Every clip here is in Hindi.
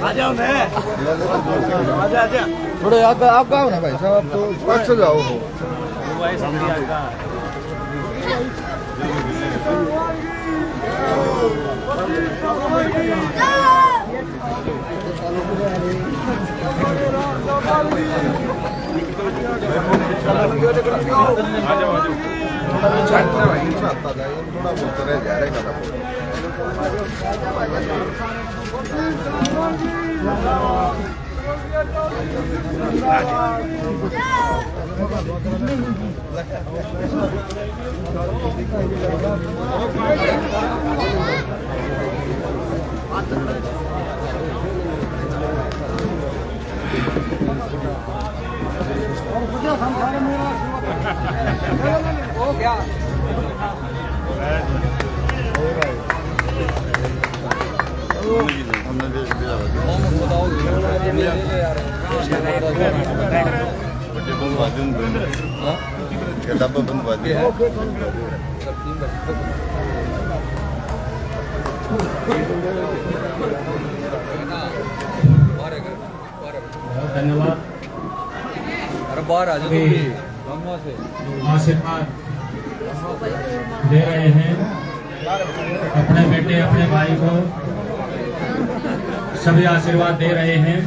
आ जाओ मैं आजा थोड़े आप आओ ना भाई साहब, आप तो पास से जाओ। थोड़ा बोलते रहे जा रहे ओ क्या धन्यवाद। अरे बाहर आ जाओ आशीर्वाद दे रहे हैं अपने बेटे अपने भाई को, सभी आशीर्वाद दे रहे हैं।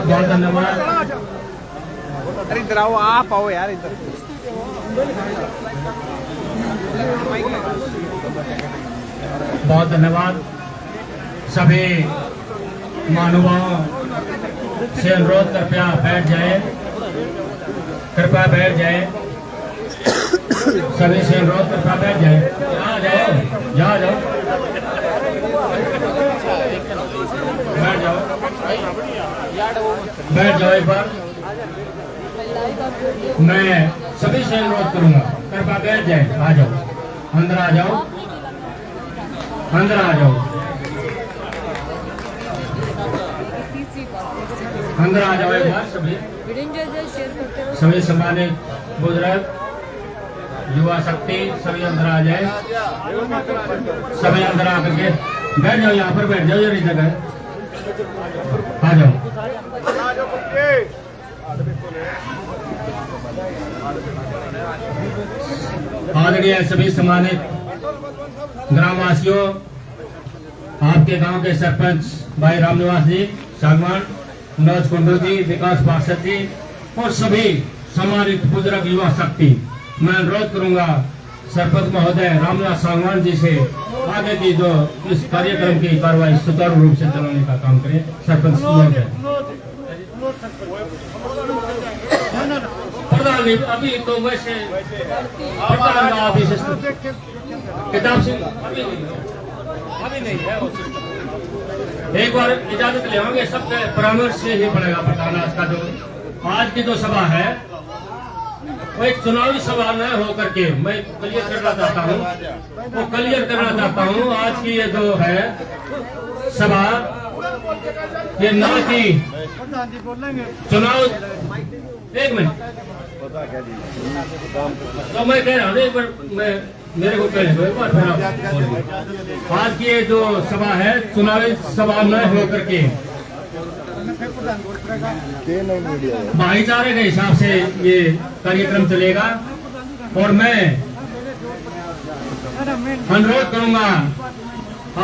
बहुत धन्यवाद। अरे इधर आओ, आप आओ यार इधर। बहुत धन्यवाद। सभी महानुभावों से अनुरोध कृपया बैठ जाए, कृपया बैठ जाए। सभी से अनुरोध कृपया बैठ जाए। आ जाओ, जा जाओ, बैठ जाओ, बैठ जाओ। एक बार मैं सभी से अनुरोध करूंगा, कृपया बैठ जाए। आ जाओ, अंदर आ जाओ, अंदर आ जाओ, अंदर आ जाओ। एक बार सभी सम्मानित बुजुर्ग, युवा शक्ति सभी अंदर आ जाए। सभी अंदर आकर के बैठ जाओ, यहाँ पर बैठ जाओ, ये जगह है। आ जाओ। आदरणीय सभी सम्मानित ग्रामवासियों, आपके गांव के सरपंच भाई रामनिवास जी, सागवान मनोज कुंडू जी, विकास पार्षद जी और सभी सम्मानित बुजुर्ग युवा शक्ति, मैं अनुरोध करूंगा सरपंच महोदय रामनिवास सागवान जी से आगे की जो इस कार्यक्रम की कार्रवाई सुचारू रूप से चलाने का काम करें। सरपंच महोदय। प्रधान जी अभी तो वैसे प्रधान का ऑफिस किताब से अभी नहीं है। एक बार इजाजत लेंगे, सब परामर्श से ही पड़ेगा। प्रधान आज का जो आज की जो सभा है वो एक चुनावी सभा न होकर के मैं क्लियर करना चाहता हूँ, वो क्लियर करना चाहता हूँ। आज की ये जो है सभा, ये न कि चुनाव। एक मिनट, तो मैं कह रहा हूँ एक बार, मैं मेरे को कहने दो एक बार फिर। आज की ये जो सभा है चुनावी सभा न होकर के भाईचारे के हिसाब से ये कार्यक्रम चलेगा। और मैं अनुरोध करूंगा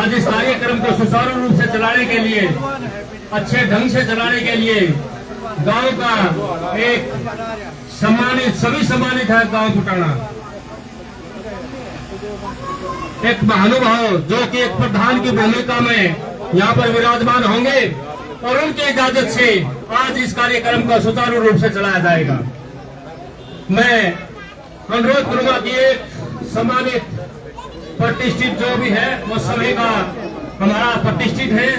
आज इस कार्यक्रम को सुचारू रूप से चलाने के लिए, अच्छे ढंग से चलाने के लिए गांव का एक सम्मानित, सभी सम्मानित है गांव कुटाना, एक महानुभाव जो कि एक प्रधान की भूमिका में यहाँ पर विराजमान होंगे और उनकी इजाजत से आज इस कार्यक्रम को सुचारू रूप से चलाया जाएगा। मैं अनुरोध करूंगा कि एक सम्मानित प्रतिष्ठित जो भी है वो सभी का हमारा प्रतिष्ठित है।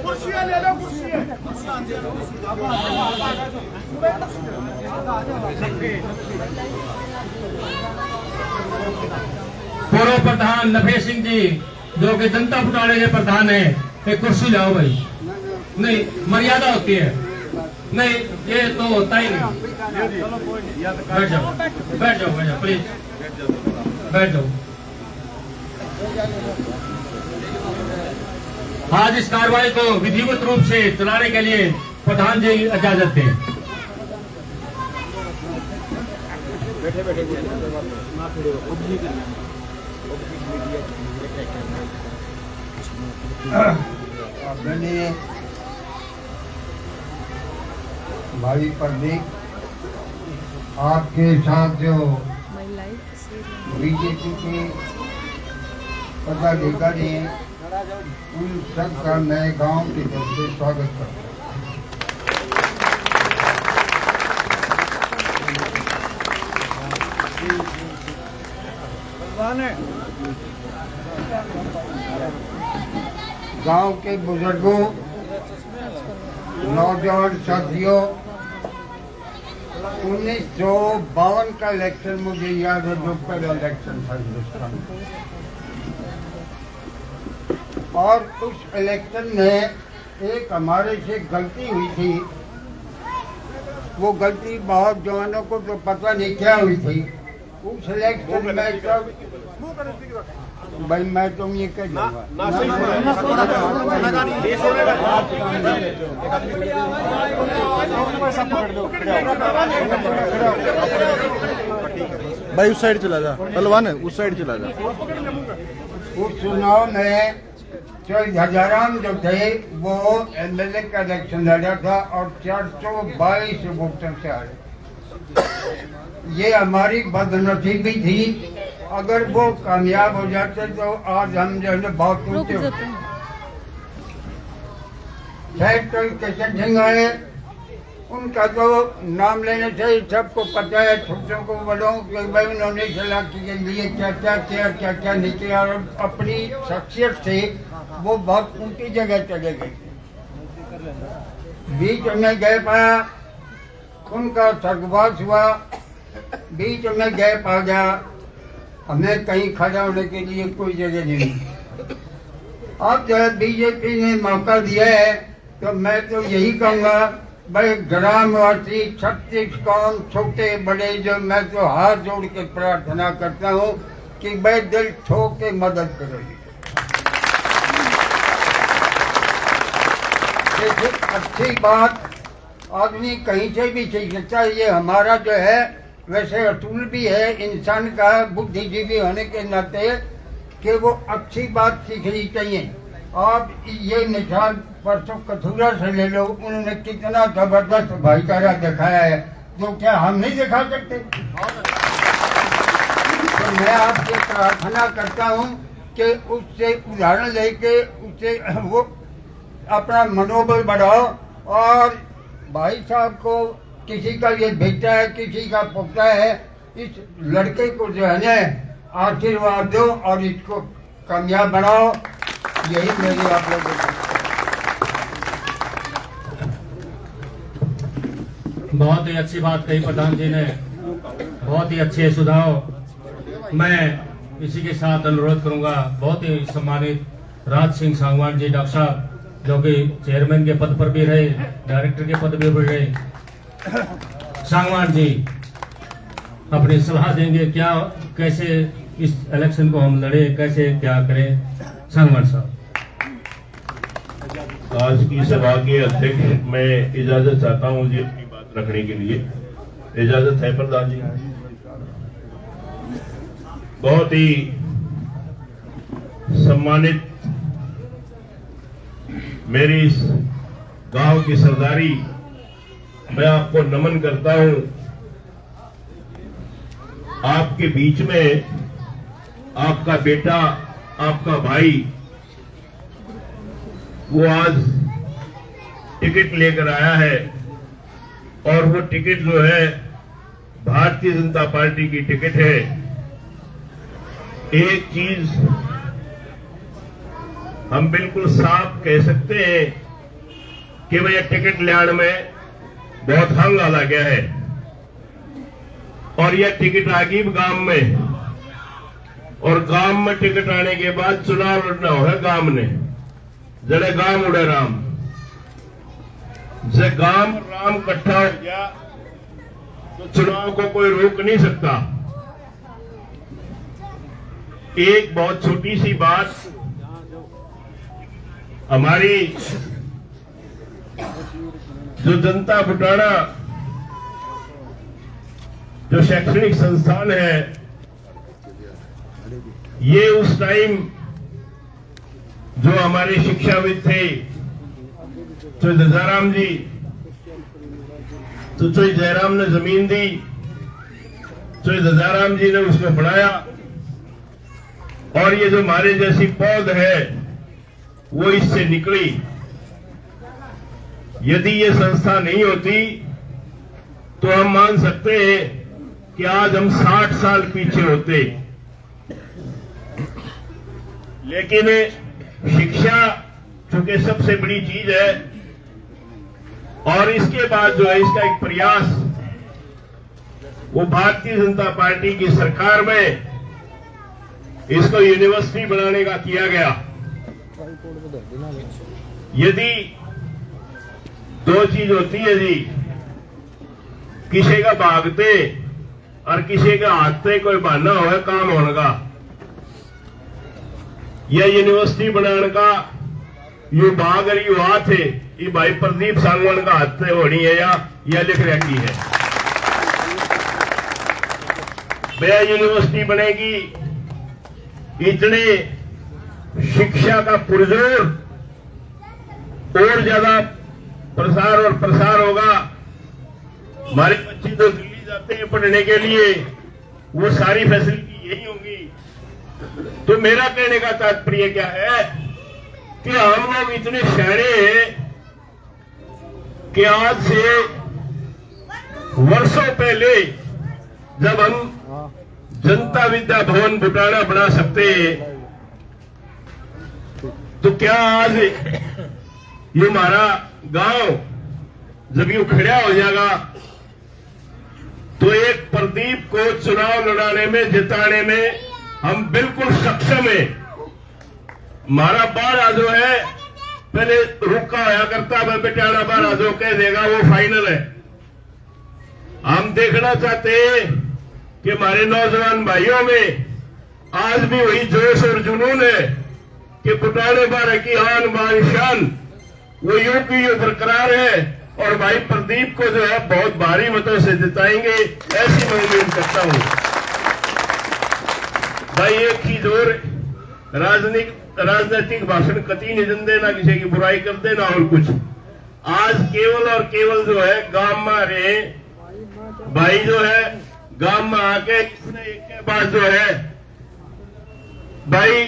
कुर्सियां ले लो, कुर्सियां। पूर्व प्रधान नफे सिंह जी जो कि जनता फुटाने के प्रधान है, एक कुर्सी लाओ भाई। नहीं, मर्यादा होती है। नहीं, ये तो होता ही नहीं। बैठ जाओ, बैठ जाओ, बैठ जाओ, प्लीज बैठ जाओ। आज इस कार्रवाई को विधिवत रूप से चलाने के लिए प्रधान जी इजाजत दें। मैंने भाई प्रदीप आपके साथ जो बीजेपी के पदाधिकारी हैं उन सबका मैं गांव की तरफ से स्वागत करता हूँ। गांव के बुजुर्गों, नौजवान साथियों, 1952 का इलेक्शन मुझे याद है, जो पहला इलेक्शन था हिंदुस्तान में। और उस इलेक्शन में एक हमारे से गलती हुई थी। वो गलती बहुत जवानों को तो पता नहीं क्या हुई थी। उस इलेक्शन में सब भाई मैं तुम ये कह भाई उस साइड चला जा, पहलवान है उस साइड चला जा। उस चुनाव में हजाराम जो थे वो एमएलए का इलेक्शन लड़ा था और 422 वोटर से हारे। ये हमारी बदनसीबी थी। अगर वो कामयाब हो जाते तो आज हम जो है बहुत ऊंचे होते। किशन सिंह आए, उनका तो नाम लेने से ही सबको पता है, छोटों को बड़ों कि भाई उन्होंने सलाखी के लिए क्या क्या नहीं किया और अपनी शख्सियत से वो बहुत ऊंची जगह चले गए। बीच में गैप आया, उनका स्वर्गवास हुआ, बीच में गैप आ गया, हमें कहीं खड़ा होने के लिए कोई जगह नहीं। अब जो है बीजेपी ने मौका दिया है तो मैं तो यही कहूँगा भाई ग्रामवासी 36 गांव छोटे बड़े जो मैं तो हाथ जोड़ के प्रार्थना करता हूँ कि भाई दिल ठोक के मदद करोगे। अच्छी बात आदमी कहीं से भी सीख सकता है। ये हमारा जो है वैसे अतुल भी है इंसान का बुद्धिजीवी होने के नाते कि वो अच्छी बात सीखनी चाहिए। आप ये मिसाल परसों कथुरा से ले लो, उन्होंने कितना जबरदस्त भाईचारा दिखाया है जो क्या हम नहीं दिखा सकते। तो मैं आपसे प्रार्थना करता हूँ कि उससे उदाहरण लेके उससे वो अपना मनोबल बढ़ाओ और भाई साहब को किसी का ये बेटा है, किसी का पोता है, इस लड़के को जो है ना आशीर्वाद दो और इसको कामयाब बनाओ। यही मेरी आप लोगों को। बहुत ही अच्छी बात कही प्रधान जी ने, बहुत ही अच्छे सुझाव। मैं इसी के साथ अनुरोध करूंगा बहुत ही सम्मानित राज सिंह सांगवान जी डॉक्टर साहब जो कि चेयरमैन के पद पर भी रहे, डायरेक्टर के पद पर भी रहे। सांगवान जी अपनी सलाह देंगे क्या कैसे इस इलेक्शन को हम लड़े, कैसे क्या करें। सांगवान साहब। आज की सभा के अध्यक्ष मैं इजाजत चाहता हूं मुझे अपनी बात रखने के लिए। इजाजत है प्रधान जी। बहुत ही सम्मानित मेरी इस गांव की सरदारी, मैं आपको नमन करता हूं। आपके बीच में आपका बेटा, आपका भाई वो आज टिकट लेकर आया है और वो टिकट जो है भारतीय जनता पार्टी की टिकट है। एक चीज हम बिल्कुल साफ कह सकते हैं कि भैया टिकट लियाण में बहुत हंगामा गया है। और यह टिकट आ गई गांव में, और गांव में टिकट आने के बाद चुनाव लड़ना होगा गांव ने। जड़े गांव उड़े राम, जे गांव राम इकट्ठा हो गया तो चुनाव को कोई रोक नहीं सकता। एक बहुत छोटी सी बात, हमारी जो जनता बुटाना जो शैक्षणिक संस्थान है, ये उस टाइम जो हमारे शिक्षाविद थे तो जयराम जी, तो जयराम ने जमीन दी, तो जयराम जी ने उसको बढ़ाया, और ये जो हमारे जैसी पौध है वो इससे निकली। यदि ये संस्था नहीं होती तो हम मान सकते हैं कि आज हम 60 साल पीछे होते। लेकिन शिक्षा चूंकि सबसे बड़ी चीज है, और इसके बाद जो है इसका एक प्रयास वो भारतीय जनता पार्टी की सरकार में इसको यूनिवर्सिटी बनाने का किया गया। यदि दो चीज होती है जी, किसी का भागते और किसी का हाथते कोई बहाना हो काम होने का, यह यूनिवर्सिटी बनाने का यू भाग और यू हाथ है, ये भाई प्रदीप सांगवान का हाथ से होनी है या लिख रखी है। भैया यूनिवर्सिटी बनेगी, इतने शिक्षा का पुरजोर और ज्यादा प्रसार होगा। हमारे बच्चे जो दिल्ली जाते हैं पढ़ने के लिए, वो सारी फैसिलिटी यही होंगी। तो मेरा कहने का तात्पर्य क्या है कि हम लोग इतने शहरे हैं कि आज से वर्षों पहले जब हम जनता विद्या भवन बुटाना बना सकते हैं, तो क्या आज ये हमारा गांव जब यूं खड़ा हो जाएगा तो एक प्रदीप को चुनाव लड़ाने में, जिताने में हम बिल्कुल सक्षम है। हमारा बारह जो है पहले रुका होया करता, वह बेटाना बारह जो कह देगा वो फाइनल है। हम देखना चाहते हैं कि हमारे नौजवान भाइयों में आज भी वही जोश और जुनून है कि बुटाने बारह की आन बान शान वो यूं की यूं बरकरार है, और भाई प्रदीप को जो है बहुत भारी मतों से जिताएंगे, ऐसी मैं उम्मीद करता हूं। भाई एक चीज और, राजनीतिक भाषण कती नहीं देना, ना किसी की बुराई कर देना और कुछ। आज केवल और केवल जो है गांव में रहे भाई जो है गांव में आके इसने एक के बाद जो है भाई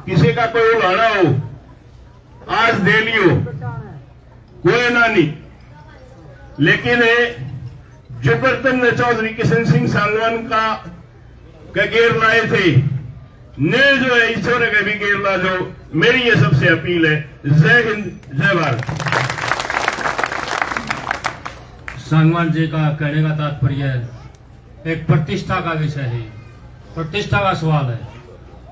किसी का कोई उड़ाना हो आज दे लियो, कोई ना नहीं। लेकिन जुगरतन चौधरी किशन सिंह सांगवान का गेर लाए थे ने जो है ईश्वर का भी गेर ला। जो मेरी ये सबसे अपील है। जय हिंद, जय भारत। सांगवान जी का कहने का तात्पर्य है एक प्रतिष्ठा का विषय है, प्रतिष्ठा का सवाल है,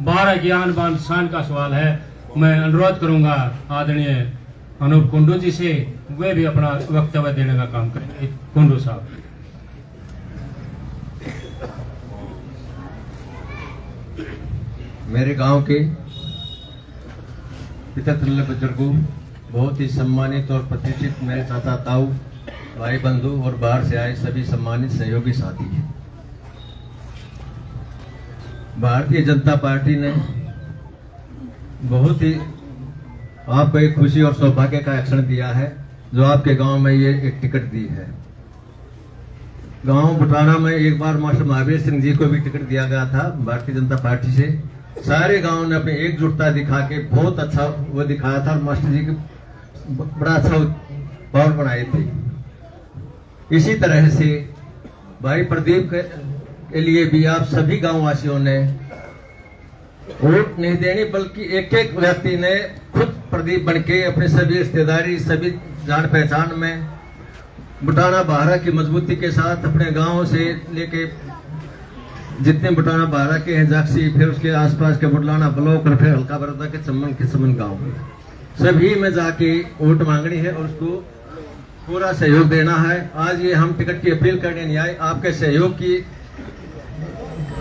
12 ज्ञान बान शान का सवाल है। मैं अनुरोध करूंगा आदरणीय अनूप कुंडू जी से, वे भी अपना वक्तव्य देने का काम करेंगे। कुंडू साहब। मेरे गांव के पिता तुल्य बुजुर्गों, बहुत ही सम्मानित और प्रतिष्ठित मेरे चाचा ताऊ, भाई बंधु और बाहर से आए सभी सम्मानित सहयोगी साथी हैं। भारतीय जनता पार्टी ने बहुत ही आपको एक खुशी और सौभाग्य का क्षण दिया है, जो आपके गांव में ये एक टिकट दी है। गांव बुटाना में एक बार मास्टर महावीर सिंह जी को भी टिकट दिया गया था भारतीय जनता पार्टी से। सारे गांव ने अपनी एकजुटता दिखा के बहुत अच्छा वो दिखाया था, मास्टर जी की बड़ा अच्छा पावर बनाई थी। इसी तरह से भाई प्रदीप के लिए भी आप सभी गांव वासियों ने वोट नहीं देनी, बल्कि एक एक व्यक्ति ने खुद प्रदीप बनके अपने सभी रिश्तेदारी, सभी जान पहचान में बुटाना बाहरा की मजबूती के साथ अपने गांव से लेके जितने बुटाना बाहरा के हैं, जाक्सी, फिर उसके आसपास के बुटलाना ब्लॉक और फिर हल्का बरदा के चमन गांव सभी में जाके वोट मांगनी है और उसको पूरा सहयोग देना है। आज ये हम टिकट की अपील करने नहीं आए, आपके सहयोग की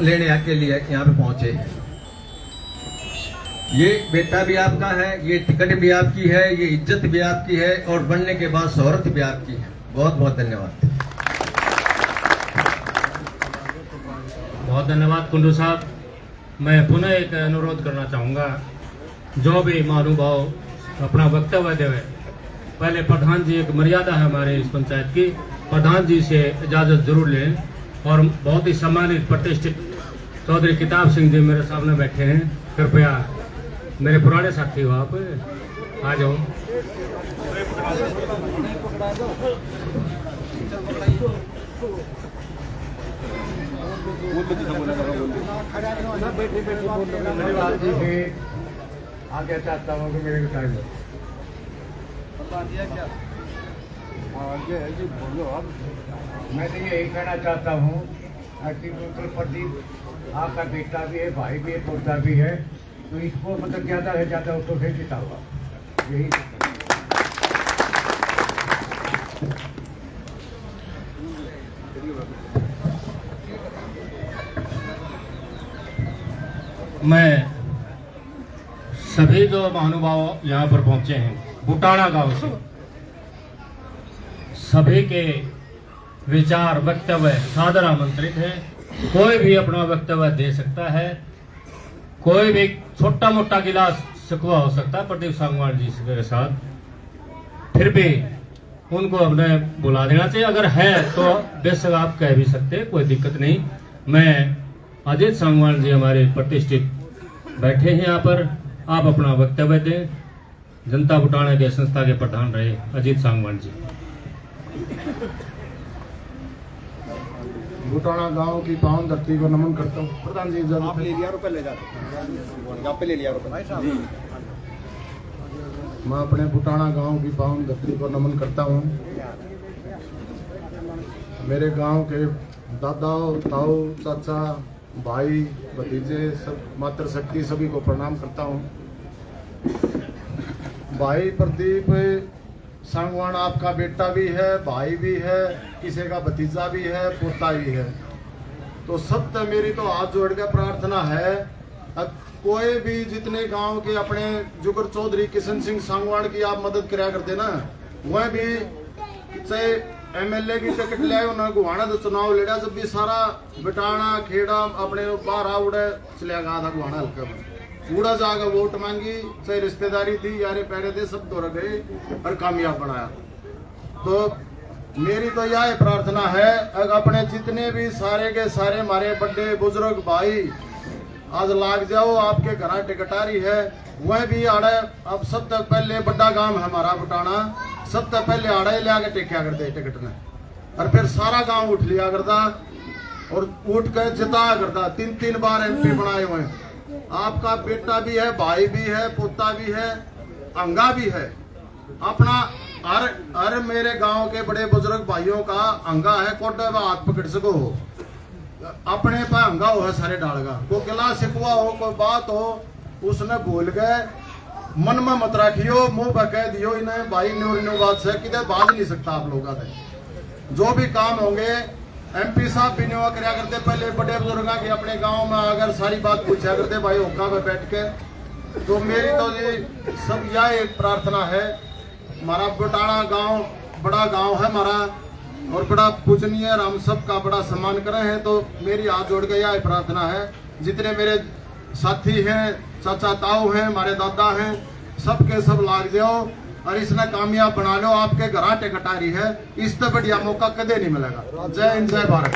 लेने के लिए यहाँ पे पहुंचे। ये बेटा भी आपका है, ये टिकट भी आपकी है, ये इज्जत भी आपकी है और बनने के बाद शोहरत भी आपकी है। बहुत बहुत धन्यवाद। बहुत धन्यवाद कुंडू साहब। मैं पुनः एक अनुरोध करना चाहूँगा, जो भी महानुभाव अपना वक्तव्य देवे, पहले प्रधान जी, एक मर्यादा है हमारे इस पंचायत की, प्रधान जी से इजाज़त जरूर लें। और बहुत ही सम्मानित प्रतिष्ठित चौधरी किताब सिंह जी मेरे सामने बैठे हैं, कृपया मेरे पुराने साथी हो, आप आ जाओ। आगे चाहता हूँ कि मेरे टाइम मैं तो यही कहना चाहता हूँ कि पुत्र प्रदीप आपका बेटा भी है, भाई भी है, पोता भी है, तो इसको मतलब ज़्यादा से ज़्यादा उसको से जीता हुआ यही। मैं सभी जो महानुभाव यहाँ पर पहुँचे हैं बुटाना गांव से, सभी के विचार वक्तव्य सादर आमंत्रित है। कोई भी अपना वक्तव्य दे सकता है, कोई भी छोटा मोटा गिलास शिकवा हो सकता है प्रदीप सांगवान जी के साथ, फिर भी उनको हमने बुला देना चाहिए। अगर है तो बेशक आप कह भी सकते हैं, कोई दिक्कत नहीं। मैं अजीत सांगवान जी हमारे प्रतिष्ठित बैठे हैं यहाँ पर, आप अपना वक्तव्य दें। जनता बुटाना के संस्था के प्रधान रहे अजीत सांगवान जी। बुटाना गांव की पावन धरती को नमन करता हूँ। प्रधान जी इजाजत आप ले लिया रुपये ले जाते, आप पे ले लिया रुपये। मैं अपने बुटाना गांव की पावन धरती को नमन करता हूँ। मेरे गांव के दादा, ताऊ, चाचा, भाई, भतीजे, सब मातृशक्ति सभी को प्रणाम करता हूँ। भाई प्रदीप सांगवान आपका बेटा भी है, भाई भी है, किसी का भतीजा भी है, पोता भी है। तो सब तो मेरी तो हाथ जोड़ के प्रार्थना है, अब कोई भी जितने गांव के अपने जुगर चौधरी किशन सिंह सांगवान की आप मदद कराया करते ना, वह भी चाहे एमएलए की टिकट ले उन्होंने गुवाना तो चुनाव लड़ा, जब भी सारा बिटाना खेड़ा अपने बाहर आ उड़े चले गया था गुवाना हल्का में, पूरा जाकर वोट मांगी, चाहे रिश्तेदारी थी यारे पैरे थे, सब दौड़ गए और कामयाब बनाया। तो मेरी तो यह प्रार्थना है, अगर अपने जितने भी सारे के सारे हमारे बड़े बुजुर्ग भाई आज लाग जाओ, आपके घर टिकटारी है, वह भी आड़े। अब सब तक पहले बड़ा गांव है हमारा बुटाना, सब तक पहले आड़े ले आके टेकिया करते टिकट ने, और फिर सारा गांव उठ लिया करता और उठ कर जिताया करता। 3-3 बार एमपी बनाए हुए। आपका बेटा भी है, भाई भी है, पोता भी है, अंगा भी है। अपना हर मेरे गांव के बड़े बुजुर्ग भाइयों का अंगा है, कोटे में हाथ पकड़ सको हो, अपने पे अंगा हो है सारे डालगा। कोई गिला शिकवा हो, कोई बात हो, उसने भूल गए, मन में मत रखियो, मुंह पर कह दियो इन्हें भाई न्यू बात से किधर बाज नहीं सकता आप लोगों से। जो भी काम होंगे एमपी साहब भी नहीं कराया करते, पहले बड़े बुजुर्गों के अपने गांव में अगर सारी बात पूछा करते भाई होका में बैठ के। तो मेरी तो ये सब यह एक प्रार्थना है, हमारा बुटाना गांव बड़ा गांव है हमारा और बड़ा पूजनीय, हम सब का बड़ा सम्मान करे हैं। तो मेरी हाथ जोड़ के यह प्रार्थना है, जितने मेरे साथी हैं, चाचा ताऊ हैं, हमारे दादा हैं, सबके सब लाग जाओ और इसने कामयाब बना लो। आपके घर टिकटारी है, इससे बढ़िया मौका कदे नहीं मिलेगा। जय हिंद, जय भारत।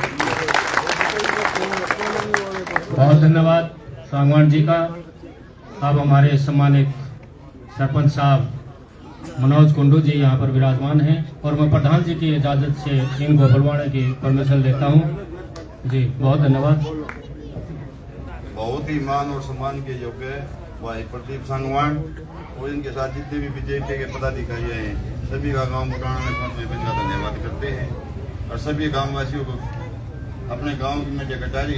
बहुत धन्यवाद सांगवान जी का। अब हमारे सम्मानित सरपंच साहब मनोज कुंडू जी यहाँ पर विराजमान हैं और मैं प्रधान जी की इजाजत से इनको बुलवाने की परमिशन देता हूँ जी। बहुत धन्यवाद। बहुत ही मान और सम्मान के योग्य भाई प्रदीप सांगवान और इनके साथ जितने भी बीजेपी के पदाधिकारी हैं, सभी का गांव बुटाना में पहुंचने पर इनका धन्यवाद करते हैं और सभी गांव वासियों को अपने गांव में जो कटारी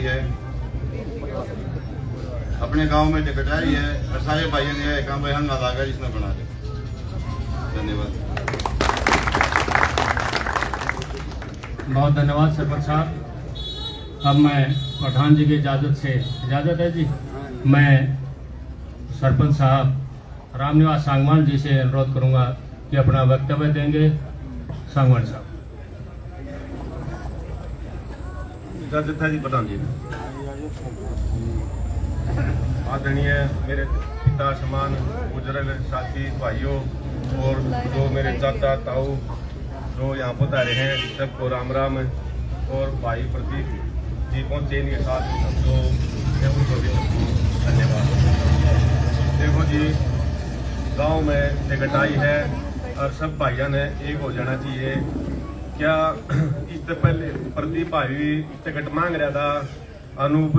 है और सारे भाइयों ने काम भाई हंगा लागा इसमें बना दे। धन्यवाद। बहुत धन्यवाद सरपंच साहब। अब मैं पठान जी की इजाज़त है जी, मैं सरपंच साहब रामनिवास सांगवान जी से अनुरोध करूंगा कि अपना वक्तव्य देंगे। सांगवान साहब। इजाजत है जी प्रधान जी। आदरणीय मेरे पिता समान बुजुर्ग साथी भाइयों और जो मेरे चाचा ताऊ जो यहाँ पधारे हैं सबको राम राम। और भाई प्रदीप जी पहुँचे इनके साथ जो है उनको भी धन्यवाद। देखो जी, गांव में टिकटाई है और सब भाइयों ने एक हो जाना चाहिए। क्या इससे पहले प्रदीप भाई भी टिकट मांग रहा था, अनूप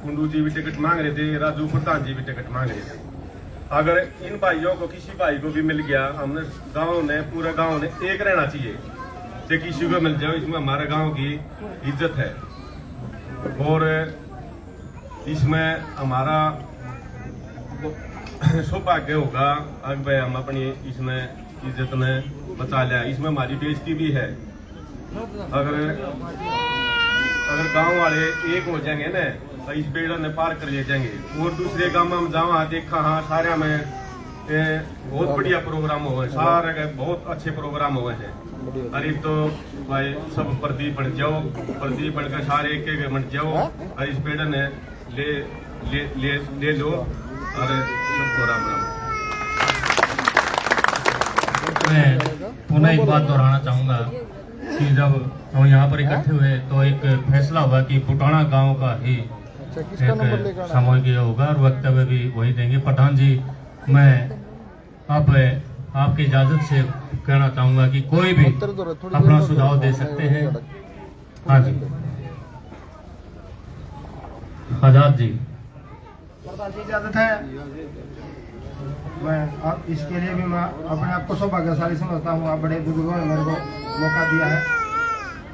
कुंडू जी भी टिकट मांग रहे थे, राजू प्रधान जी भी टिकट मांग रहे थे। अगर इन भाइयों को किसी भाई को भी मिल गया, हमने गांव ने पूरे गांव ने एक रहना चाहिए कि किसी को मिल जाए, इसमें हमारे गांव की इज्जत है। और इसमें हमारा सौभाग्य होगा अगर हम अपनी इसमें इज्जत ने बचा लिया। इसमें हमारी बेइज्जती भी है। अगर गांव वाले एक हो जाएंगे ना तो इस बेड़ा ने पार कर ले जाएंगे। और दूसरे गांव में हम जावा देखा, हाँ सारे में बहुत बढ़िया प्रोग्राम हुए, सारे के बहुत अच्छे प्रोग्राम हुए हैं। अरे तो भाई सब प्रदीप बन जाओ, प्रदीप बनकर सारे एक एक बन जाओ और इस बेड़ा ने ले ले ले ले लो और सबको राम राम। मैं पुनः एक बात दोहराना चाहूँगा कि जब हम यहाँ पर इकट्ठे हुए तो एक फैसला हुआ कि बुटाना गांव का ही एक सामूहिक होगा और वक्तव्य भी वही देंगे। प्रधान जी, मैं अब आपकी इजाज़त से कहना चाहूँगा कि कोई भी अपना सुझाव दे सकते हैं। हाँ जी, आजाद जी। प्रधान जी इजाजत है। मैं आप इसके लिए भी मैं अपने आप को सौभाग्यशाली समझता हूँ। आप बड़े बुजुर्गों ने मेरे को मौका दिया है।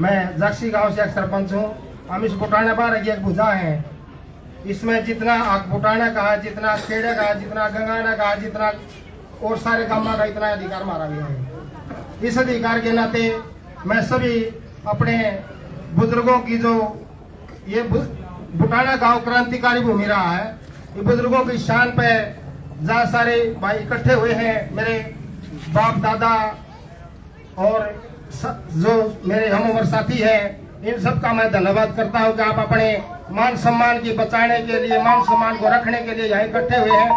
मैं जाक्सी गांव से एक सरपंच हूँ। हम इस बुटाना बार की एक भुजा है। इसमें जितना बुटाना का है, जितना खेड़े का है, जितना गंगाना का है, जितना और सारे गांव का इतना अधिकार हमारा भी है। इस अधिकार के नाते मैं सभी अपने बुजुर्गों की जो ये बुटाना गांव क्रांतिकारी भूमि रहा है, ये बुजुर्गों की शान पे जहाँ सारे भाई इकट्ठे हुए हैं, मेरे बाप दादा और जो मेरे हम उम्र साथी हैं, इन सब का मैं धन्यवाद करता हूँ कि आप अपने मान सम्मान की बचाने के लिए, मान सम्मान को रखने के लिए यहाँ इकट्ठे हुए हैं।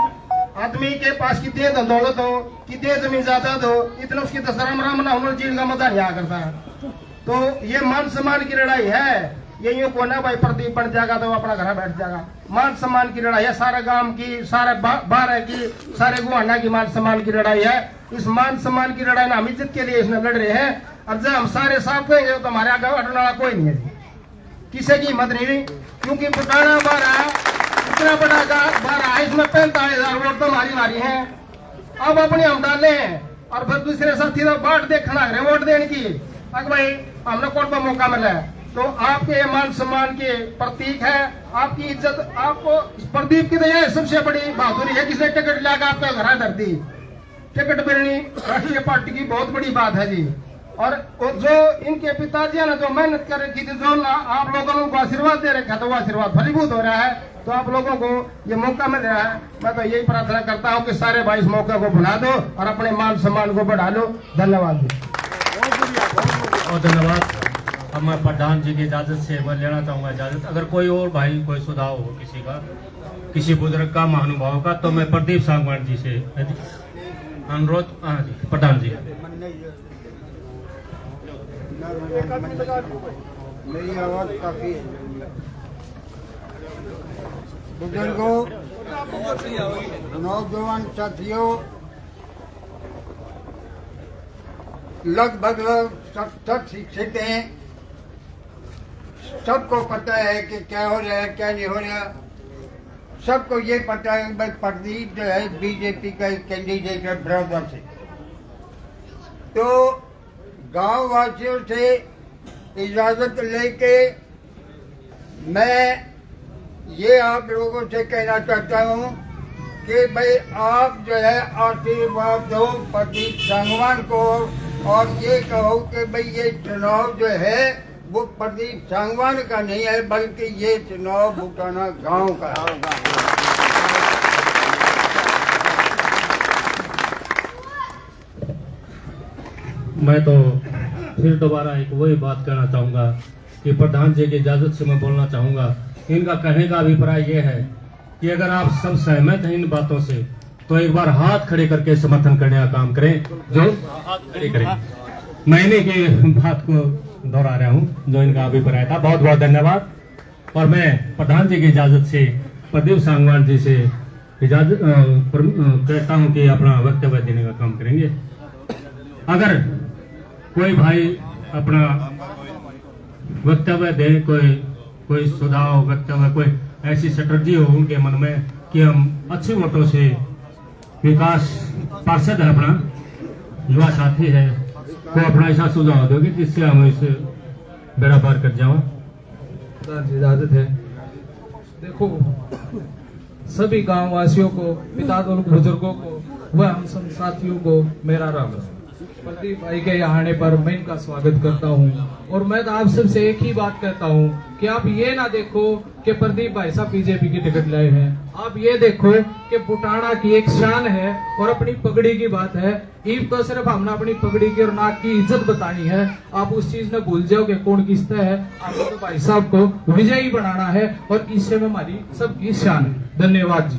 आदमी के पास कितने दौलत हो, कितने जमीन जायदाद हो, इतना उसकी दशराम राम ना होना चीज का मजा नहीं करता है। तो ये मान सम्मान की लड़ाई है। ये यूं को ना भाई प्रदीप बन जाएगा तो अपना घर बैठ जाएगा। मान सम्मान की लड़ाई है, सारे गांव की, सारे बारह की, सारे गुहाना की मान सम्मान की लड़ाई है। इस मान सम्मान की लड़ाई ना हम इज्जत के लिए इसमें लड़ रहे हैं। और जब हम सारे साथ होंगे तो हमारे आगे हटने वाला कोई नहीं है, किसी की हिम्मत नहीं हुई। क्योंकि बुटाना बारह इतना बड़ा बारह है, इसमें 45,000 वोट तो हमारी है। अब अपने हम डाले हैं और फिर दूसरे साथी तो बाट देखना है वोट देने की। अगर भाई हमने कोर्ट पर मौका मिला है तो आपके मान सम्मान के प्रतीक है, आपकी इज्जत। आपको प्रदीप की तो यह सबसे बड़ी बहादुरी है, किसने टिकट लाकर आपका घर धरती। टिकट मिलनी राष्ट्रीय पार्टी की बहुत बड़ी बात है जी। और जो इनके पिताजी ने जो मेहनत कर रखी थी, जो आप लोगों को आशीर्वाद दे रखा था, वो आशीर्वाद फलीभूत हो रहा है। तो आप लोगों को ये मौका मिल रहा है। मैं तो यही प्रार्थना करता हूँ कि सारे भाई इस मौके को बढ़ा दो और अपने मान सम्मान को बढ़ा लो। धन्यवाद जी। और धन्यवाद। अब मैं प्रधान जी की इजाज़त से मैं लेना चाहूँगा इजाज़त। अगर कोई और भाई कोई सुझाव हो किसी का, किसी बुजुर्ग का, महानुभाव का, तो मैं प्रदीप सांगवान जी से अनुरोध। हाँ जी, प्रधान जी। मेरी आवाज काफी बुजुर्गों, नौजवान साथियों, लगभग सब शिक्षित हैं। सबको पता है कि क्या हो रहा है, क्या नहीं हो रहा। सबको ये पता है भाई प्रदीप जो है बीजेपी का कैंडिडेट है बड़ौदा से। तो गांव वासियों से इजाजत लेके मैं ये आप लोगों से कहना चाहता हूँ कि भाई आप जो है आशीर्वाद दो प्रदीप सांगवान को और ये कहो कि भाई ये चुनाव जो है वो प्रदीप सांगवान का नहीं है बल्कि ये चुनाव बुटाना गांव का है। मैं तो फिर दोबारा एक वही बात कहना चाहूंगा कि प्रधान जी की इजाजत से मैं बोलना चाहूंगा। इनका कहने का अभिप्राय ये है कि अगर आप सब सहमत हैं इन बातों से तो एक बार हाथ खड़े करके समर्थन करने का काम करें, जो हाथ खड़े करें। मैं इन्हीं की बात को दोहरा रहा हूँ जो इनका अभिप्राय था। बहुत बहुत धन्यवाद। और मैं प्रधान जी की इजाजत से प्रदीप सांगवान जी से इजाजत कहता हूँ कि अपना वक्तव्य देने का काम करेंगे। अगर कोई भाई अपना वक्तव्य दे, कोई सुझाव वक्तव्य, कोई ऐसी स्ट्रेटजी हो उनके मन में कि हम अच्छे वोटों से विकास पार्षद है, अपना युवा साथी है, तो अपना ऐसा सुझाव दोगे जिससे हम इसे बेड़ा पार कर जाओ। इजाजत है। देखो, सभी गांव वासियों को, पिता बुजुर्गों को व हम सब साथियों को मेरा राम राम। प्रदीप भाई के यहाँ आने पर मैं इनका स्वागत करता हूँ और मैं तो आप सबसे एक ही बात कहता हूँ कि आप ये ना देखो कि प्रदीप भाई साहब बीजेपी की टिकट लाए हैं, आप ये देखो कि बुटाना की एक शान है और अपनी पगड़ी की बात है। ईब तो सिर्फ हमने अपनी पगड़ी की और नाक की इज्जत बतानी है, आप उस चीज में भूल जाओ कि कौन किसता है। आपको तो भाई साहब को विजयी बनाना है और इससे में हमारी सबकी शान है। धन्यवाद जी।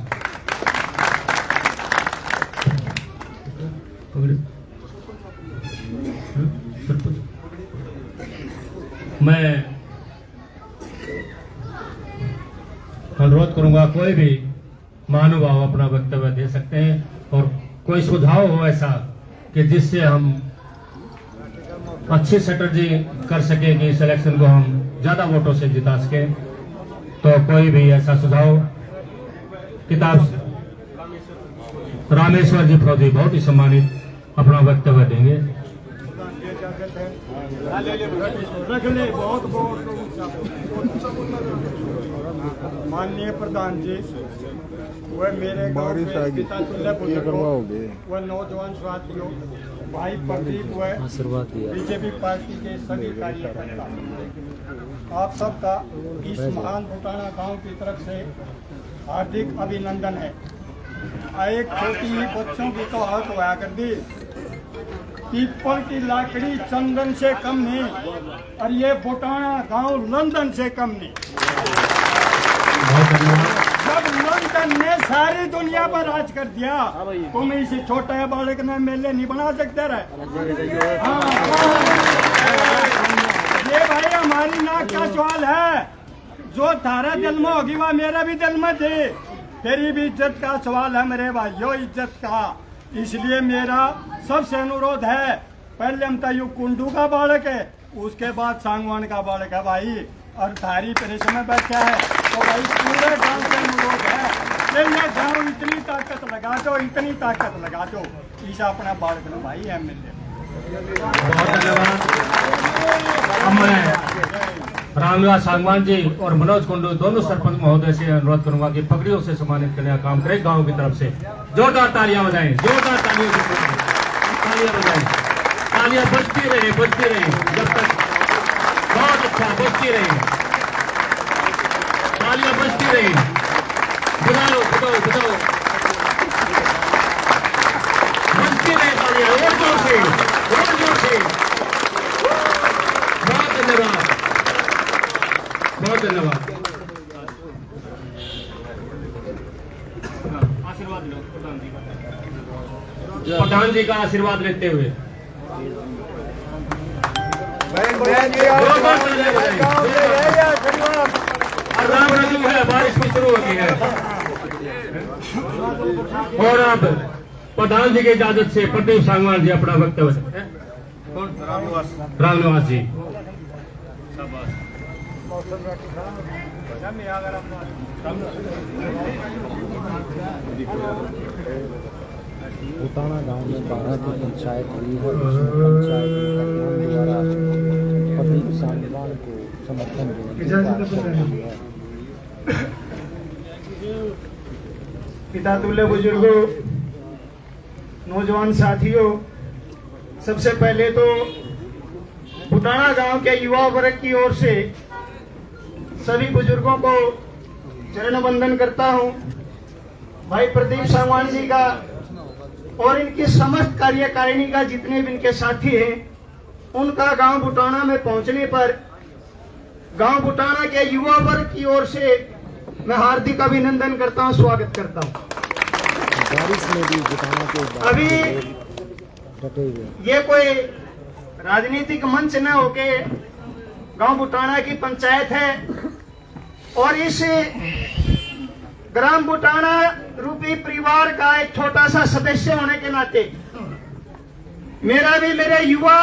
मैं अनुरोध करूंगा कोई भी महानुभाव अपना वक्तव्य दे सकते हैं और कोई सुझाव हो ऐसा कि जिससे हम अच्छी स्ट्रेटजी कर सके कि इस इलेक्शन को हम ज्यादा वोटों से जिता सके, तो कोई भी ऐसा सुझाव। किताब रामेश्वर जी फौजी बहुत ही सम्मानित अपना वक्तव्य देंगे। माननीय प्रधान जी, वह मेरे गांव के पिता तुल्य बुजुर्गों व नौजवान साथियों, भाई प्रदीप व बीजेपी पार्टी के सभी कार्यकर्ता, आप सबका इस महान बुटाना गांव की तरफ से हार्दिक अभिनंदन है। एक छोटी ही बच्चों की तो हाथ हुआ कर दी, पीपल की लाकड़ी चंदन से कम नहीं और ये बुटाना गांव लंदन से कम नहीं। जब लंदन ने सारी दुनिया पर राज कर दिया, तुम इसी छोटे बालक में मेले नहीं बना सकते रहे। हाँ, ये भाई हमारी नाक का सवाल है, जो तारा दिल में होगी वह मेरा भी दिल में थी। तेरी भी इज्जत का सवाल है मेरे भाइयों, इज्जत का। इसलिए मेरा सबसे अनुरोध है, पहले हम तयु कुंडू का बालक है, उसके बाद सांगवान का बालक है भाई, और थारी परेशान में बैठा है, तो भाई पूरे गांव से अनुरोध है कि ये गांव इतनी ताकत लगा दो, इतनी ताकत लगा दो, इस अपना बालक में भाई MLA। बहुत धन्यवाद। अब मैं रामनिवास सांगवान जी और मनोज कुंडू दोनों सरपंच महोदय से अनुरोध करूंगा कि पगड़ियों से सम्मानित करने का काम करें गांव की तरफ से। जोरदार तालियां बजाएं, जोरदार तालियों से तालियां बजाएं, तालियां बजती रहे जब तक। बहुत अच्छा, बजती रहे, तालियां बजती रहे, बजाओ बजाओ बजाओ, बजती रहे तालियां, और जोर से, और जोर से। बहुत धन्यवाद, बहुत धन्यवाद। आशीर्वाद लो प्रधान जी का, प्रधान जी का आशीर्वाद लेते हुए राम रजू है, बारिश भी शुरू हो गई है। और अब प्रधान जी की इजाजत से प्रदीप सांगवान जी अपना वक्तव्य। रामनिवास जी। बुटाना गांव में 12 की पंचायत हुई है। उसमें पंचायत कल्याण द्वारा प्रदीप सांगवान को समर्थन देने की बात कही है। पिता तुल्य बुजुर्गों, नौजवान साथियों, सबसे पहले तो बुटाना गांव के युवा वर्ग की ओर से सभी बुजुर्गों को चरण वंदन करता हूं। भाई प्रदीप सांगवान जी का और इनकी समस्त कार्यकारिणी का जितने भी इनके साथी हैं, उनका गांव बुटाना में पहुंचने पर गांव बुटाना के युवा वर्ग की ओर से मैं हार्दिक अभिनंदन करता हूं, स्वागत करता हूं। बारिश में भी बुटाना के अभी डटे हुए ये कोई राजनीतिक मंच न होके गांव बुटाना की पंचायत है और इस ग्राम बुटाना रूपी परिवार का एक छोटा सा सदस्य होने के नाते मेरा भी मेरे युवा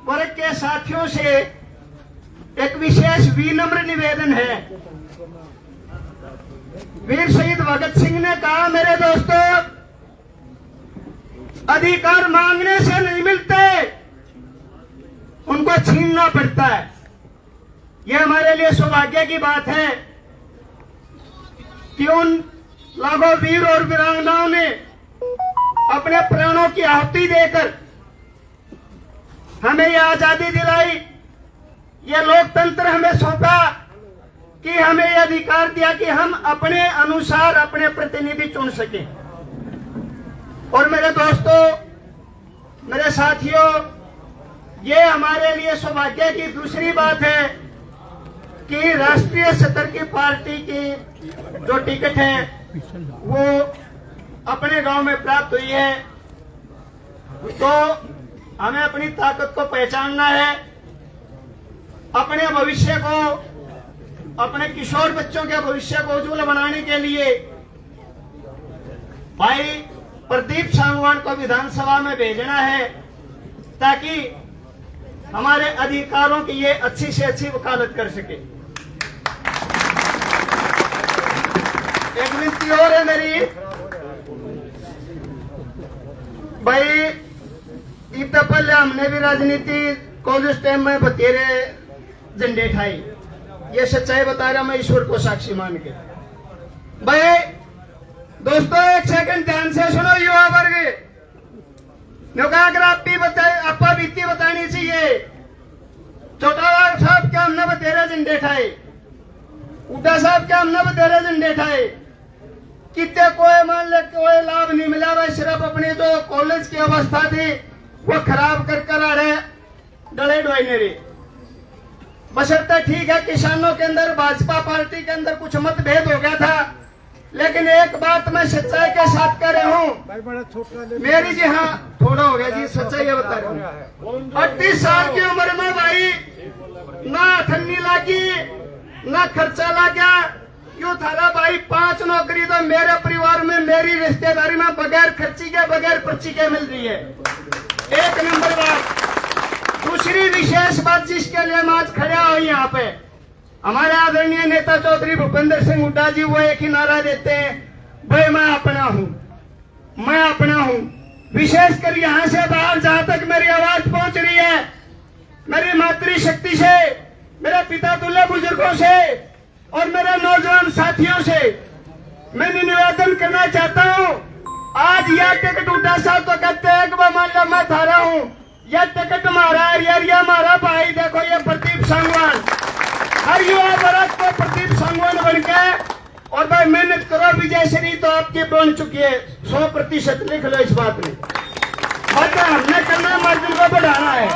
वर्ग के साथियों से एक विशेष विनम्र निवेदन है। वीर शहीद भगत सिंह ने कहा, मेरे दोस्तों, अधिकार मांगने से नहीं मिलते, उनको छीनना पड़ता है। यह हमारे लिए सौभाग्य की बात है कि उन लाखों वीर और वीरांगनाओं ने अपने प्राणों की आहुति देकर हमें यह आजादी दिलाई, यह लोकतंत्र हमें सौंपा कि हमें यह अधिकार दिया कि हम अपने अनुसार अपने प्रतिनिधि चुन सकें। और मेरे दोस्तों, मेरे साथियों, ये हमारे लिए सौभाग्य की दूसरी बात है कि राष्ट्रीय स्तर की पार्टी की जो टिकट है वो अपने गांव में प्राप्त हुई है। तो हमें अपनी ताकत को पहचानना है, अपने भविष्य को, अपने किशोर बच्चों के भविष्य को उज्जवल बनाने के लिए भाई प्रदीप सांगवान को विधानसभा में भेजना है ताकि हमारे अधिकारों की ये अच्छी से अच्छी वकालत कर सके। एक विनती और है मेरी, भाई इतना पहले हमने भी राजनीति कांग्रेस टाइम में बतेरे झंडे ठाई, ये सच्चाई बता रहा मैं ईश्वर को साक्षी मान के। भाई दोस्तों, एक सेकंड ध्यान से सुनो युवा वर्ग, अगर आपा बीती बतानी चाहिए। चौटाला साहब क्या हमने बतेरे झंडे ठाए, उड्डा साहब क्या हमने बतेरे झंडे ठाए, कितने कोई मान ले कोई लाभ नहीं मिला। भाई सिर्फ अपनी जो कॉलेज की अवस्था थी वो खराब कर आ रहे डले डोने रे। बशर्ते ठीक है, किसानों के अंदर भाजपा पार्टी के अंदर कुछ मतभेद हो गया था, लेकिन एक बात मैं सच्चाई के साथ कह रहा हूँ मेरी, जी हाँ थोड़ा हो गया जी, सच्चाई बता रहा हूँ। 38 साल की उम्र में भाई ना ठन्नी लागी ना खर्चा लगा, क्यों था भाई 5 नौकरी तो मेरे परिवार में मेरी रिश्तेदारी में बगैर खर्ची के बगैर पर्ची के मिल रही है। एक नंबर बात। दूसरी विशेष बात जिसके लिए हम आज खड़ा हो यहाँ पे, हमारे आदरणीय नेता चौधरी भूपेंद्र सिंह हुड्डा जी वो एक ही नारा देते हैं, भाई मैं अपना हूँ, मैं अपना हूँ। विशेषकर यहाँ से बाहर जहां तक मेरी आवाज पहुंच रही है, मेरी मातृशक्ति से, मेरे पिता तुल्य बुजुर्गों से और मेरे नौजवान साथियों से मैं निवेदन करना चाहता हूँ। आज यह टिकट हुड्डा साहब तो कहते हैं कि मान लो मैं थारा हूँ, यह टिकट हमारा है, ये हमारा भाई, देखो ये प्रदीप सांगवान। हर युवा वर्ग को प्रदीप सांगवान बन के और भाई मेहनत करो, विजय श्री तो आपकी बन चुकी है 100%, लिख लो इस बात में। और हमने करना मार्जिन को बढ़ाना है।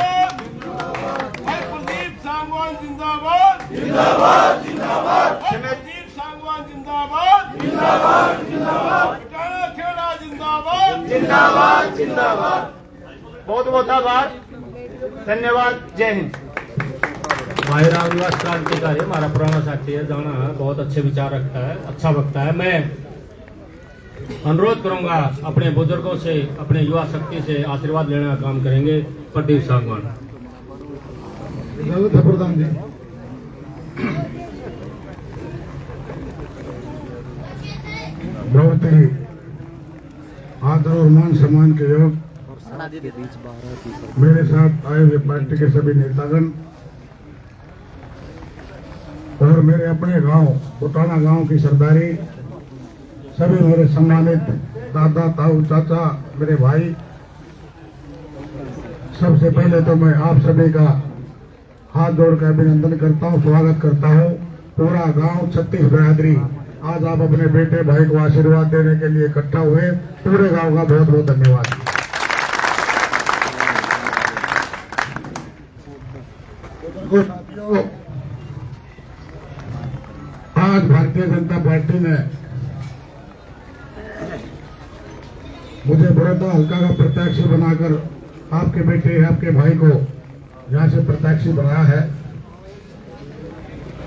प्रदीप सांगवान जिंदाबाद, जिंदाबाद, जिंदाबाद। प्रदीप सांगवान जिंदाबाद, जिंदाबाद, जिंदाबाद। बुटाना खेड़ा जिंदाबाद, जिंदाबाद, जिंदाबाद। बहुत बहुत आभार, धन्यवाद, जय हिंद। भाई रामनिवास क्रांतिकारी हमारा पुराना साथी है, जाना है, बहुत अच्छे विचार रखता है, अच्छा वक्ता है। मैं अनुरोध करूंगा अपने बुजुर्गों से, अपने युवा शक्ति से आशीर्वाद लेने का काम करेंगे प्रदीप सांगवान। प्रधान जी, बहुत ही आदर और मान सम्मान के योग के बीच 12 की मेरे साथ आए हुए पार्टी के सभी नेतागण और मेरे अपने गांव कोटाना गांव की सरदारी, सभी मेरे सम्मानित दादा ताऊ चाचा मेरे भाई, सबसे पहले तो मैं आप सभी का हाथ जोड़कर अभिनंदन करता हूं, स्वागत करता हूं। पूरा गांव 36 बिरादरी आज आप अपने बेटे भाई को आशीर्वाद देने के लिए इकट्ठा हुए, पूरे गांव का बहुत बहुत धन्यवाद। साथियों, आज भारतीय जनता पार्टी ने मुझे बड़ौदा हल्का का प्रत्याशी बनाकर आपके बेटे आपके भाई को यहाँ से प्रत्याशी बनाया है।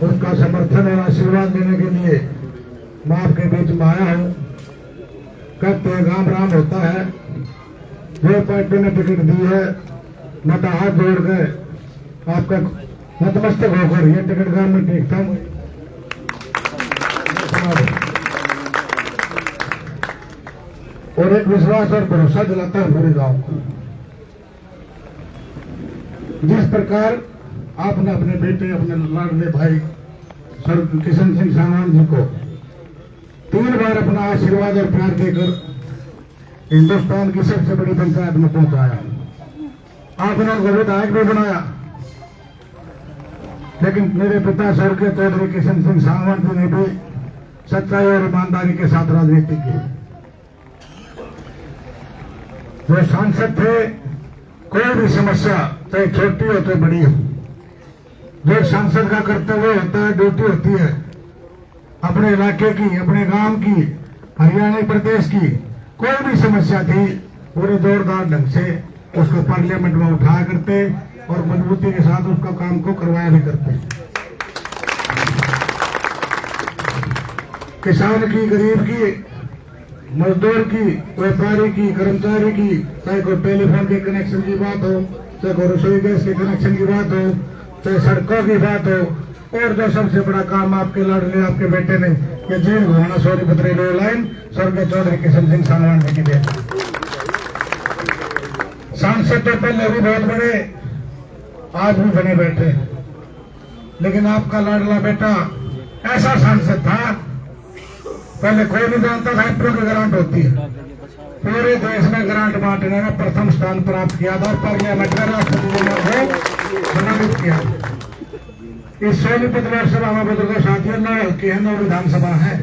उसका समर्थन और आशीर्वाद देने के लिए मैं आपके बीच में आया हूँ। कहते हैं राम राम होता है, जो पार्टी ने टिकट दी है मैं तो हाथ जोड़ गए आपका नतमस्तक होकर ये टिकट गांव में टेकता हूँ और एक विश्वास और भरोसा दिलाता हूँ पूरे गांव को। जिस प्रकार आपने अपने बेटे अपने लाडले भाई सर किशन सिंह सांगवान जी को 3 बार अपना आशीर्वाद और प्यार देकर हिंदुस्तान की सबसे बड़ी पंचायत में पहुंचाया, आपने उनको विधायक भी बनाया, लेकिन मेरे पिता स्वर्गीय चौधरी किशन सिंह सांगवान जी ने भी सच्चाई और ईमानदारी के साथ राजनीति की। जो सांसद थे, कोई भी समस्या चाहे छोटी हो चाहे बड़ी हो, जो सांसद का कर्तव्य होता है, ड्यूटी होती है अपने इलाके की, अपने गांव की, हरियाणा प्रदेश की कोई भी समस्या थी, पूरे जोरदार ढंग से उसको पार्लियामेंट में उठाया करते और मजबूती के साथ उसका काम को करवाया भी करते। किसान की, गरीब की, मजदूर की, व्यापारी की, कर्मचारी की, चाहे कोई टेलीफोन के कनेक्शन की बात हो, चाहे कोई रसोई गैस के कनेक्शन की बात हो, चाहे सड़कों की बात हो, और जो सबसे बड़ा काम आपके लाडले आपके बेटे ने ये जेल घुमाना सोनीपत रेलवे लाइन स्वर्गीय चौधरी किशन सिंह सांगवान जी की दे। सांसद तो पहले भी बहुत बड़े, आज भी बने बैठे, लेकिन आपका लाडला बेटा ऐसा सांसद था, पहले कोई नहीं जानता था एप्रो की ग्रांट होती है, पूरे देश में ग्रांट बांटने में प्रथम स्थान प्राप्त किया था और पार्लियामेंट में राष्ट्रपति ने सम्मानित किया। इस सोनीपत लोकसभा में बुजुर्गों साथियों 9 हल्के हैं, 9 विधानसभा है,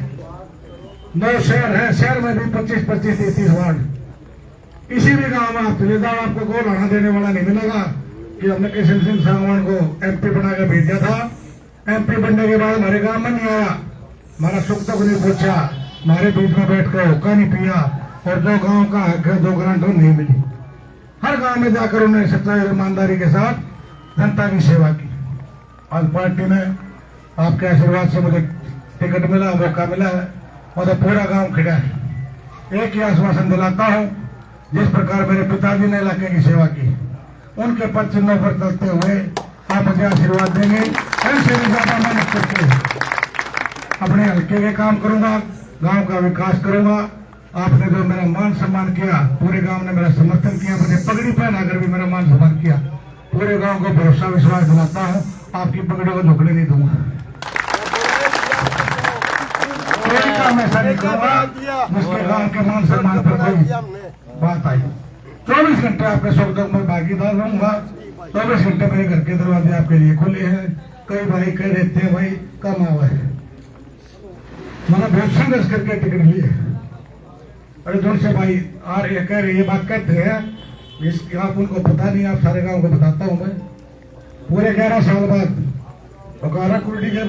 9 शहर है, शहर में भी 25-25, 33 वार्ड। किसी भी गांव में आप चले जाओ, आपको गोल आना देने वाला नहीं मिलेगा कि हमने किशन सिंह सांगवान को MP बना के भेजा था, MP बनने के बाद हमारे गांव में नहीं आया, हमारा सुख तक नहीं पूछा, हमारे बीच में बैठ कर होका नहीं पिया, और जो गांव का हक है, जो ग्रांट नहीं मिली, हर गांव में जाकर उन्होंने सच्चाई और ईमानदारी के साथ जनता की सेवा की। आज पार्टी ने आपके आशीर्वाद से मुझे टिकट मिला, मौका मिला है, और तो पूरा गांव खड़ा है। एक ही आश्वासन दिलाता हूं, जिस प्रकार मेरे पिताजी ने इलाके की सेवा की, उनके पद चिन्हों पर चलते हुए आप मुझे आशीर्वाद देंगे, ऐसे भी ज्यादा मेहनत करके अपने हल्के के काम करूंगा, गांव का विकास करूंगा। आपने जो मेरा मान सम्मान किया, पूरे गांव ने मेरा समर्थन किया, मुझे पगड़ी पहनाकर भी मेरा मान सम्मान किया, पूरे गांव को भरोसा विश्वास दिलाता हूं, आपकी पगड़ियों को झुकने नहीं दूंगा। कोई काम ऐसा नहीं करूंगा जिसके गांव के मान सम्मान पर कोई बात आई। 24 घंटे आपके सुख दुख में भागीदार रहूंगा, 24 घंटे मेरे घर के दरवाजे आपके लिए खुले हैं। कई भाई कह देते हैं भाई कम आवा है, मैंने बहुत संघर्ष करके टिकट लिए, अरे जोर से भाई आ रही कह रहे ये बात कहते हैं, इसकी आप उनको पता नहीं, आप सारे गांव को बताता हूं मैं। पूरे 11 साल बाद बकारा कुर्डी के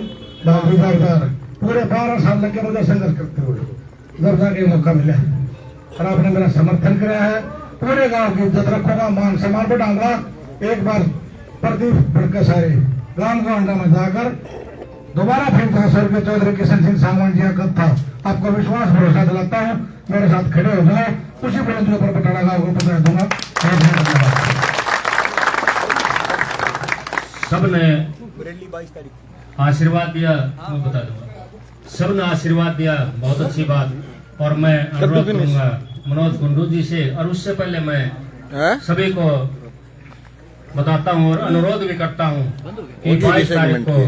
भागीदार पूरे 12 साल लगे मुझे संघर्ष करते हुए, जब जाके मौका मिला और आपने मेरा समर्थन कराया है, पूरे गांव की इज्जत रखूंगा, मान सम्मान बढ़ाऊंगा। एक बार प्रदीप भड़के सारे गांव गोंडा में जाकर दोबारा फिर था स्वर्गीय चौधरी किशन सिंह सांगवान जी का था, आपको विश्वास भरोसा दिलाता हूँ, मेरे साथ खड़े हो जाओ, उसी बुलंदियों पर बटाला गांव को पहुंचा दूंगा। सबने आशीर्वाद दिया, मैं बता दूंगा, सबने आशीर्वाद दिया, बहुत अच्छी बात। और मैं अनुरोध करूंगा मनोज कुंडू जी से, और उससे पहले मैं सभी को बताता हूँ और अनुरोध भी करता हूँ कि 22 तारीख को